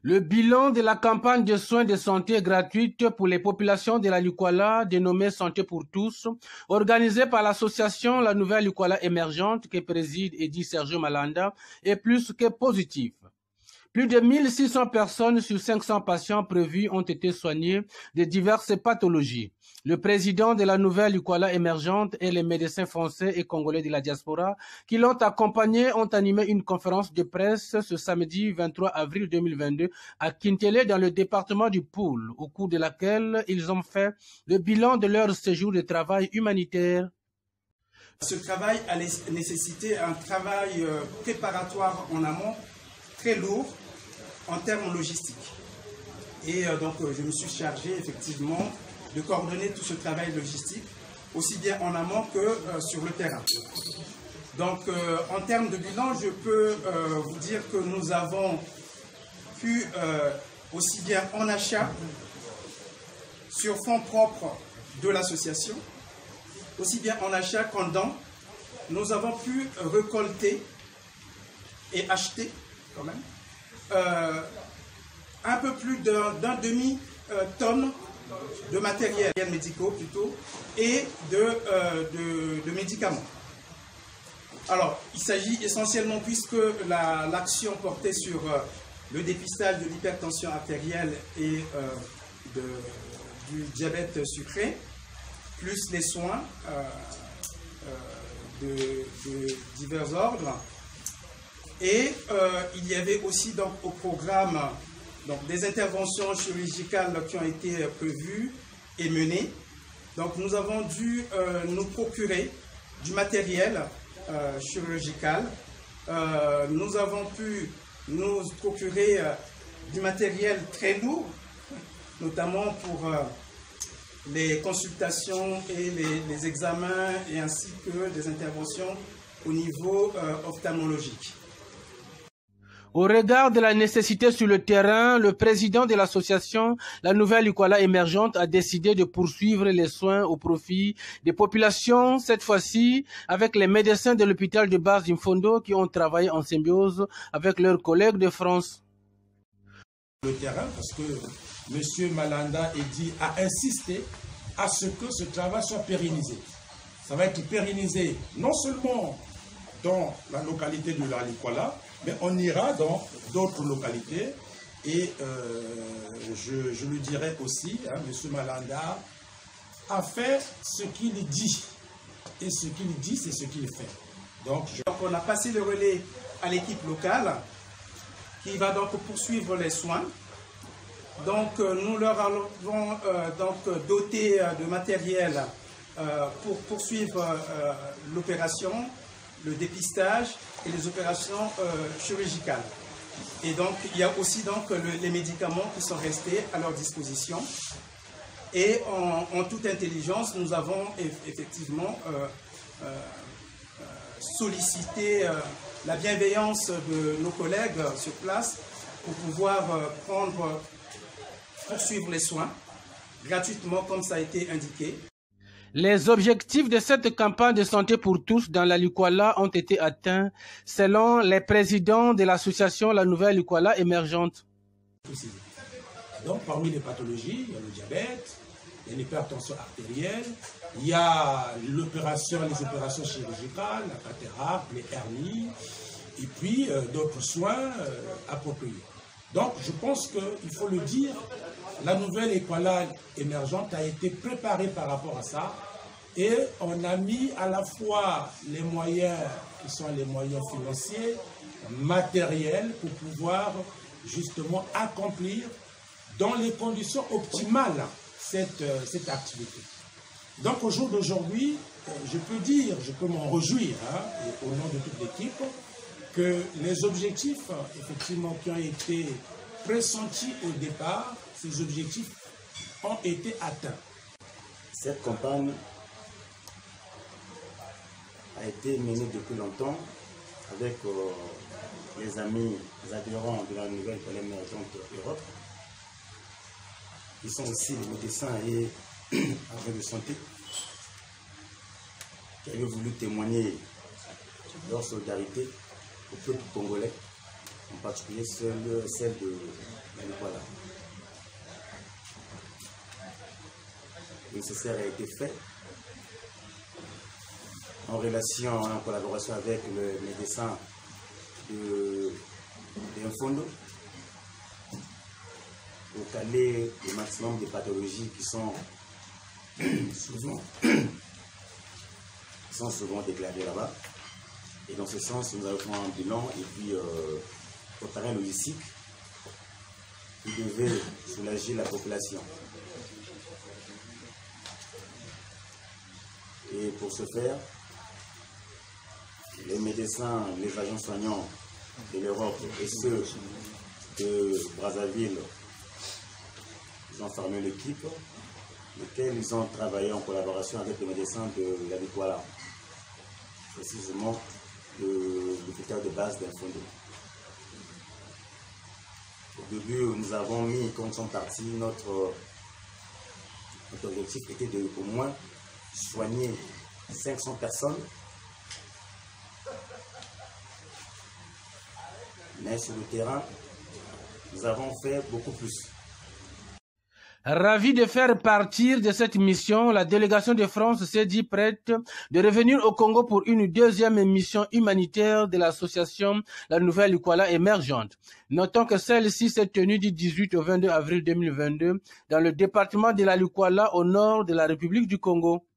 Le bilan de la campagne de soins de santé gratuite pour les populations de la Lukwala, dénommée Santé pour tous, organisée par l'association La Nouvelle Lukwala Émergente que préside Eddy Sergio Malanda, est plus que positif. Plus de 1600 personnes sur 500 patients prévus ont été soignés de diverses pathologies. Le président de la Nouvelle Lukwala Émergente et les médecins français et congolais de la diaspora qui l'ont accompagné ont animé une conférence de presse ce samedi 23 avril 2022 à Kintele dans le département du Poul, au cours de laquelle ils ont fait le bilan de leur séjour de travail humanitaire. Ce travail a nécessité un travail préparatoire en amont très lourd en termes logistiques. Et donc je me suis chargé effectivement de coordonner tout ce travail logistique, aussi bien en amont que sur le terrain. Donc en termes de bilan, je peux vous dire que nous avons pu, aussi bien en achat, sur fonds propres de l'association, aussi bien en achat qu'en dons, nous avons pu récolter et acheter quand même un peu plus d'un demi-tonne de matériel médicaux plutôt et de médicaments. Alors, il s'agit essentiellement, puisque l'action portait sur le dépistage de l'hypertension artérielle et du diabète sucré, plus les soins de divers ordres. Et il y avait aussi donc au programme donc, des interventions chirurgicales qui ont été prévues et menées. Donc nous avons dû nous procurer du matériel chirurgical. Nous avons pu nous procurer du matériel très lourd, notamment pour les consultations et les examens, et ainsi que des interventions au niveau ophtalmologique. Au regard de la nécessité sur le terrain, le président de l'association La Nouvelle Lukwala Émergente a décidé de poursuivre les soins au profit des populations, cette fois-ci avec les médecins de l'hôpital de base d'Imfondo qui ont travaillé en symbiose avec leurs collègues de France. Le terrain, parce que M. Malanda Eddy a insisté à ce que ce travail soit pérennisé. Ça va être pérennisé non seulement dans la localité de la Lukwala, mais on ira dans d'autres localités. Et je lui dirais aussi, hein, M. Malanda a fait ce qu'il dit. Et ce qu'il dit, c'est ce qu'il fait. Donc on a passé le relais à l'équipe locale qui va donc poursuivre les soins. Donc nous leur avons donc doté de matériel pour poursuivre l'opération, le dépistage et les opérations chirurgicales. Et donc il y a aussi donc les médicaments qui sont restés à leur disposition. Et en toute intelligence, nous avons effectivement sollicité la bienveillance de nos collègues sur place pour pouvoir poursuivre les soins gratuitement comme ça a été indiqué. Les objectifs de cette campagne de santé pour tous dans la Lukwala ont été atteints selon les présidents de l'association La Nouvelle Lukwala Émergente. Donc parmi les pathologies, il y a le diabète, il y a l'hypertension artérielle, il y a les opérations chirurgicales, la cataracte, les hernies, et puis d'autres soins appropriés. Donc je pense qu'il faut le dire, la Nouvelle Lukwala Émergente a été préparée par rapport à ça et on a mis à la fois les moyens qui sont les moyens financiers, matériels pour pouvoir justement accomplir dans les conditions optimales cette activité. Donc au jour d'aujourd'hui, je peux m'en réjouir hein, au nom de toute l'équipe que les objectifs effectivement qui ont été pressentis au départ, ces objectifs ont été atteints. Cette campagne a été menée depuis longtemps avec les amis, les adhérents de la Nouvelle Lukwala Émergente Europe, qui sont aussi les médecins et agents de santé, qui avaient voulu témoigner leur solidarité au peuple congolais, en particulier celle la Lukwala. Le nécessaire a été fait en relation, en collaboration avec le médecin d'Infondo pour caler le maximum de pathologies qui sont souvent déclarées là-bas. Et dans ce sens, nous avons fait un bilan et puis préparer un logistique qui devait soulager la population. Et pour ce faire, les médecins, les agents soignants de l'Europe et ceux de Brazzaville, ils ont formé l'équipe, lesquels ils ont travaillé en collaboration avec les médecins de la Lukwala, précisément l'hôpital de base d'Infondo. Au début, nous avons mis, quand nous sommes partis, notre objectif était de au moins soigner 500 personnes. Mais sur le terrain, nous avons fait beaucoup plus. Ravi de faire partir de cette mission, la délégation de France s'est dit prête de revenir au Congo pour une deuxième mission humanitaire de l'association La Nouvelle Lukwala Émergente. Notons que celle-ci s'est tenue du 18 au 22 avril 2022 dans le département de la Lukwala au nord de la République du Congo.